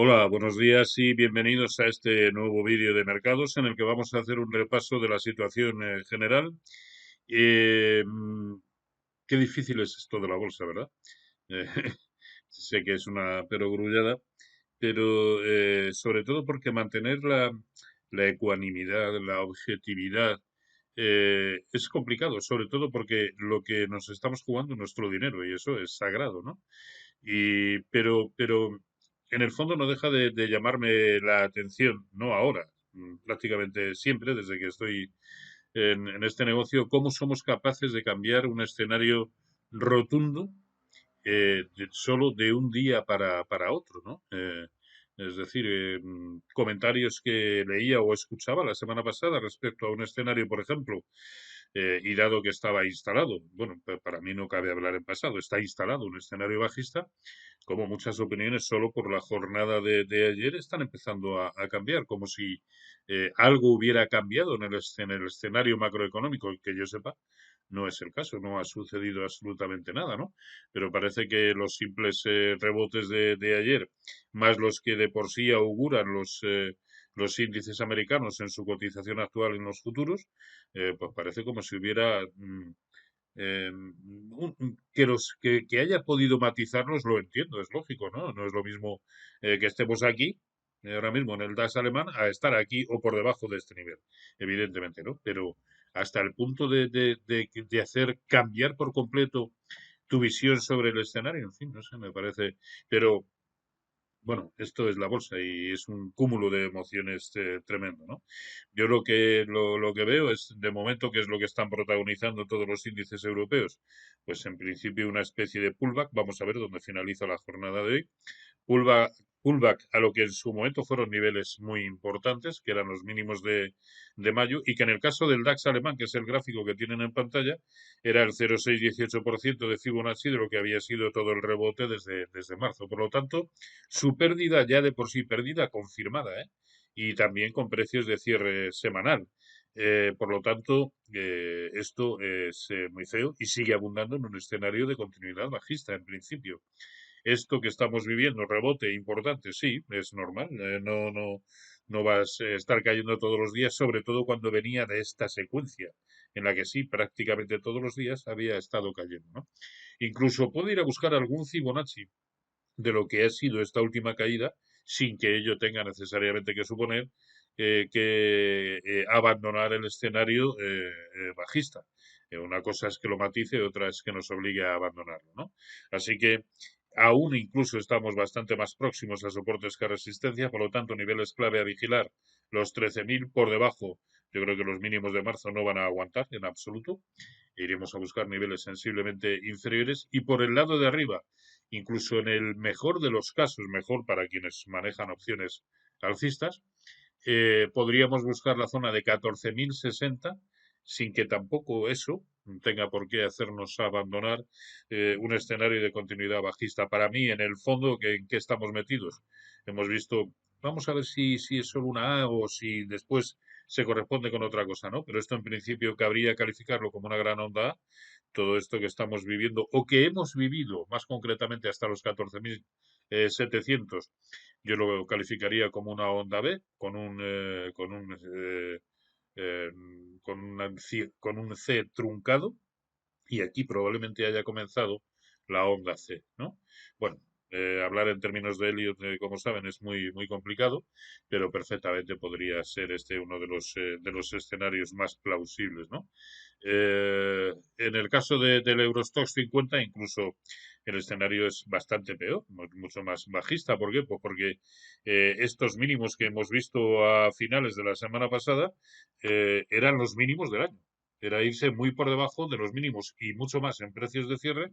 Hola, buenos días y bienvenidos a este nuevo vídeo de mercados en el que vamos a hacer un repaso de la situación general. Eh, mm, Qué difícil es esto de la bolsa, ¿verdad? Eh, sé que es una perogrullada, pero sobre todo porque mantener la ecuanimidad, la objetividad, es complicado, sobre todo porque lo que nos estamos jugando es nuestro dinero y eso es sagrado, ¿no? Pero en el fondo no deja de llamarme la atención, no ahora, prácticamente siempre, desde que estoy en este negocio, cómo somos capaces de cambiar un escenario rotundo solo de un día para otro, ¿no? Es decir, comentarios que leía o escuchaba la semana pasada respecto a un escenario, por ejemplo, y dado que estaba instalado, bueno, para mí no cabe hablar en pasado, está instalado un escenario bajista, como muchas opiniones solo por la jornada de ayer están empezando a cambiar, como si algo hubiera cambiado en el escenario macroeconómico, que yo sepa, no es el caso, no ha sucedido absolutamente nada, ¿no? Pero parece que los simples rebotes de ayer, más los que de por sí auguran los índices americanos en su cotización actual en los futuros, pues parece como si hubiera que haya podido matizarlos, lo entiendo, es lógico, ¿no? No es lo mismo que estemos aquí, ahora mismo en el DAX alemán, a estar aquí o por debajo de este nivel, evidentemente, ¿no? Pero hasta el punto de hacer cambiar por completo tu visión sobre el escenario, en fin, no sé, me parece, pero bueno, esto es la bolsa y es un cúmulo de emociones tremendo, ¿no? Yo lo que veo es, de momento, qué es lo que están protagonizando todos los índices europeos. Pues en principio una especie de pullback. Vamos a ver dónde finaliza la jornada de hoy. Pullback, pullback a lo que en su momento fueron niveles muy importantes, que eran los mínimos de mayo, y que en el caso del DAX alemán, que es el gráfico que tienen en pantalla, era el 0,618% de Fibonacci de lo que había sido todo el rebote desde marzo. Por lo tanto, su pérdida ya de por sí, pérdida confirmada, ¿eh? Y también con precios de cierre semanal. Por lo tanto, esto es muy feo y sigue abundando en un escenario de continuidad bajista, en principio. Esto que estamos viviendo, rebote importante, sí, es normal. No vas a estar cayendo todos los días, sobre todo cuando venía de esta secuencia, en la que sí, prácticamente todos los días había estado cayendo, ¿no? Incluso puedo ir a buscar algún Fibonacci de lo que ha sido esta última caída, sin que ello tenga necesariamente que suponer que abandonar el escenario bajista. Una cosa es que lo matice, otra es que nos obligue a abandonarlo, ¿no? Así que aún incluso estamos bastante más próximos a soportes que a resistencia, por lo tanto, niveles clave a vigilar, los 13.000 por debajo. Yo creo que los mínimos de marzo no van a aguantar en absoluto. Iremos a buscar niveles sensiblemente inferiores. Y por el lado de arriba, incluso en el mejor de los casos, mejor para quienes manejan opciones alcistas, podríamos buscar la zona de 14.060 sin que tampoco eso tenga por qué hacernos abandonar un escenario de continuidad bajista. Para mí, en el fondo, ¿en qué estamos metidos? Hemos visto, vamos a ver si es solo una A o si después se corresponde con otra cosa, ¿no? Pero esto en principio cabría calificarlo como una gran onda A, todo esto que estamos viviendo o que hemos vivido más concretamente hasta los 14.700, yo lo calificaría como una onda B eh, con un C truncado, y aquí probablemente haya comenzado la onda C, ¿no? Bueno, hablar en términos de Elliot, como saben, es muy complicado, pero perfectamente podría ser este uno de los escenarios más plausibles, ¿no? En el caso del Eurostoxx 50, incluso el escenario es bastante peor, mucho más bajista. ¿Por qué? Pues porque estos mínimos que hemos visto a finales de la semana pasada eran los mínimos del año. Era irse muy por debajo de los mínimos y mucho más en precios de cierre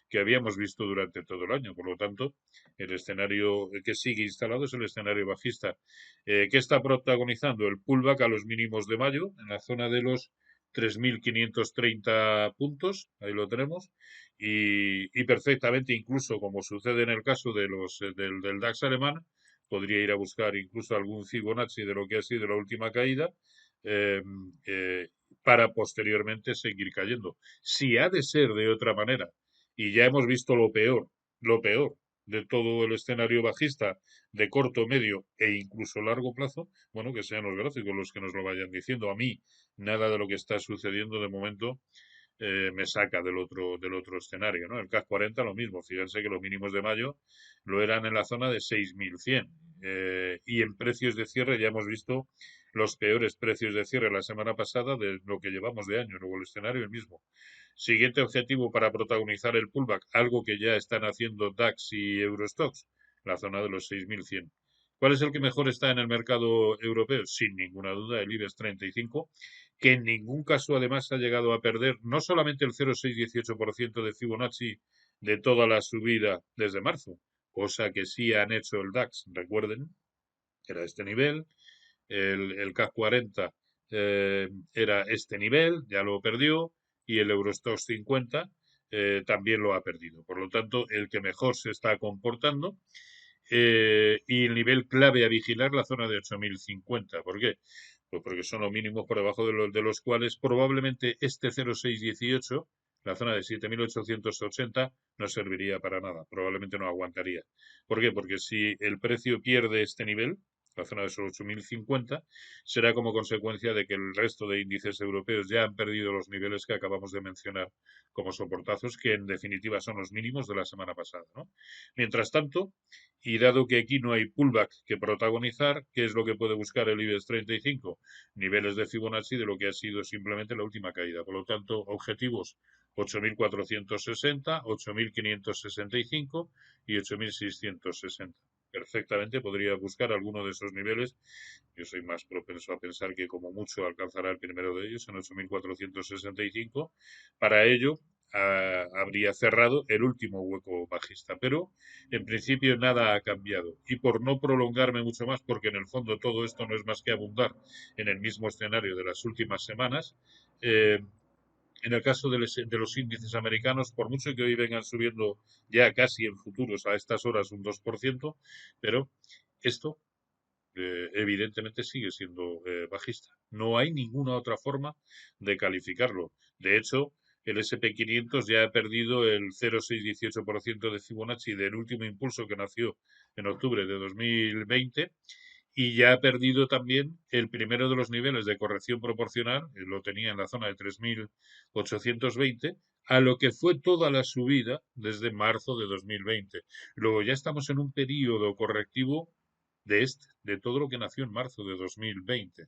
que habíamos visto durante todo el año. Por lo tanto, el escenario que sigue instalado es el escenario bajista. ¿Qué está protagonizando? El pullback a los mínimos de mayo, en la zona de los 3.530 puntos, ahí lo tenemos, y perfectamente, incluso como sucede en el caso del DAX alemán, podría ir a buscar incluso algún Fibonacci de lo que ha sido la última caída, eh, eh, para posteriormente seguir cayendo. Si ha de ser de otra manera, y ya hemos visto lo peor, de todo el escenario bajista de corto, medio e incluso largo plazo, bueno, que sean los gráficos los que nos lo vayan diciendo. A mí, nada de lo que está sucediendo de momento me saca del otro escenario, ¿no? El CAC 40 lo mismo, fíjense que los mínimos de mayo lo eran en la zona de 6.100 y en precios de cierre ya hemos visto los peores precios de cierre la semana pasada de lo que llevamos de año, luego el escenario el mismo. Siguiente objetivo para protagonizar el pullback, algo que ya están haciendo DAX y Eurostoxx, la zona de los 6.100. ¿Cuál es el que mejor está en el mercado europeo? Sin ninguna duda, el IBEX 35, que en ningún caso además ha llegado a perder no solamente el 0,618% de Fibonacci de toda la subida desde marzo, cosa que sí han hecho el DAX, recuerden, era este nivel, el CAC 40 era este nivel, ya lo perdió, y el Eurostoxx 50 también lo ha perdido. Por lo tanto, el que mejor se está comportando y el nivel clave a vigilar la zona de 8.050. ¿Por qué? Pues porque son los mínimos por debajo de los cuales probablemente este 0,618, la zona de 7.880, no serviría para nada. Probablemente no aguantaría. ¿Por qué? Porque si el precio pierde este nivel, la zona de esos 8.050, será como consecuencia de que el resto de índices europeos ya han perdido los niveles que acabamos de mencionar como soportazos, que en definitiva son los mínimos de la semana pasada, ¿no? Mientras tanto, y dado que aquí no hay pullback que protagonizar, ¿qué es lo que puede buscar el IBEX 35? Niveles de Fibonacci de lo que ha sido simplemente la última caída. Por lo tanto, objetivos 8.460, 8.565 y 8.660. Perfectamente podría buscar alguno de esos niveles. Yo soy más propenso a pensar que como mucho alcanzará el primero de ellos en 8.465. Para ello, habría cerrado el último hueco bajista, pero en principio nada ha cambiado. Y por no prolongarme mucho más, porque en el fondo todo esto no es más que abundar en el mismo escenario de las últimas semanas, en el caso de los índices americanos, por mucho que hoy vengan subiendo ya casi en futuros a estas horas un 2%, pero esto evidentemente sigue siendo bajista. No hay ninguna otra forma de calificarlo. De hecho, el SP500 ya ha perdido el 0,618% de Fibonacci del último impulso que nació en octubre de 2020 y ya ha perdido también el primero de los niveles de corrección proporcional, lo tenía en la zona de 3.820, a lo que fue toda la subida desde marzo de 2020. Luego ya estamos en un periodo correctivo de todo lo que nació en marzo de 2020,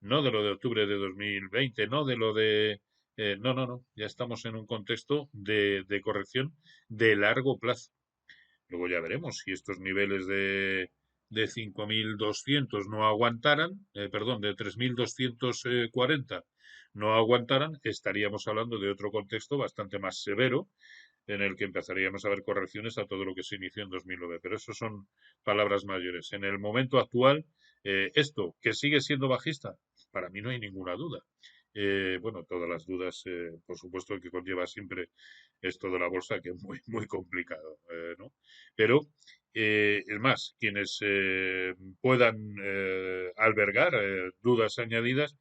no de lo de octubre de 2020, no de lo de... no, no, no, ya estamos en un contexto de corrección de largo plazo. Luego ya veremos si estos niveles de 5.200 no aguantaran, perdón, de 3.240 no aguantaran, estaríamos hablando de otro contexto bastante más severo en el que empezaríamos a ver correcciones a todo lo que se inició en 2009. Pero eso son palabras mayores. En el momento actual, esto, que sigue siendo bajista, para mí no hay ninguna duda. Bueno, todas las dudas, por supuesto, que conlleva siempre esto de la bolsa, que es muy, muy complicado, ¿no? Pero, es más, quienes puedan albergar dudas añadidas,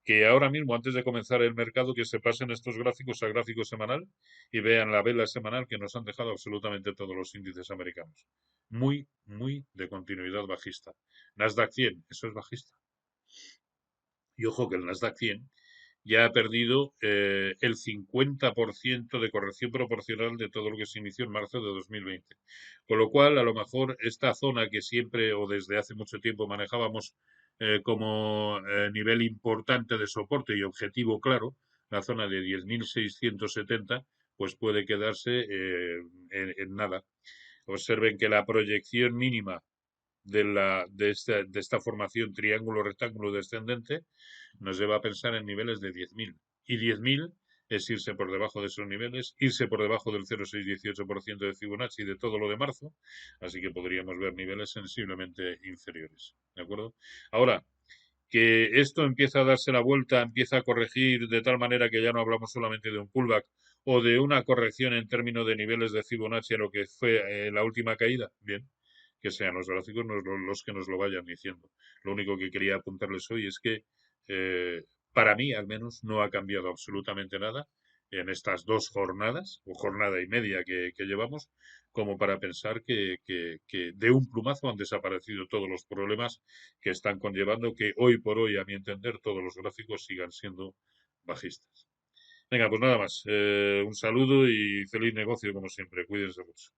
que ahora mismo, antes de comenzar el mercado, que se pasen estos gráficos a gráfico semanal y vean la vela semanal que nos han dejado absolutamente todos los índices americanos. Muy, muy de continuidad bajista. Nasdaq 100, eso es bajista. Y ojo que el Nasdaq 100 ya ha perdido el 50% de corrección proporcional de todo lo que se inició en marzo de 2020. Con lo cual, a lo mejor esta zona que siempre o desde hace mucho tiempo manejábamos como nivel importante de soporte y objetivo claro, la zona de 10.670, pues puede quedarse en nada. Observen que la proyección mínima de esta formación triángulo-rectángulo descendente nos lleva a pensar en niveles de 10.000. Y 10.000 es irse por debajo de esos niveles, irse por debajo del 0,618% de Fibonacci y de todo lo de marzo, así que podríamos ver niveles sensiblemente inferiores. ¿De acuerdo? Ahora, que esto empieza a darse la vuelta, empieza a corregir de tal manera que ya no hablamos solamente de un pullback o de una corrección en términos de niveles de Fibonacci a lo que fue la última caída, bien, que sean los gráficos los que nos lo vayan diciendo. Lo único que quería apuntarles hoy es que para mí, al menos, no ha cambiado absolutamente nada en estas dos jornadas, o jornada y media que llevamos, como para pensar que de un plumazo han desaparecido todos los problemas que están conllevando que hoy por hoy, a mi entender, todos los gráficos sigan siendo bajistas. Venga, pues nada más. Un saludo y feliz negocio como siempre. Cuídense mucho.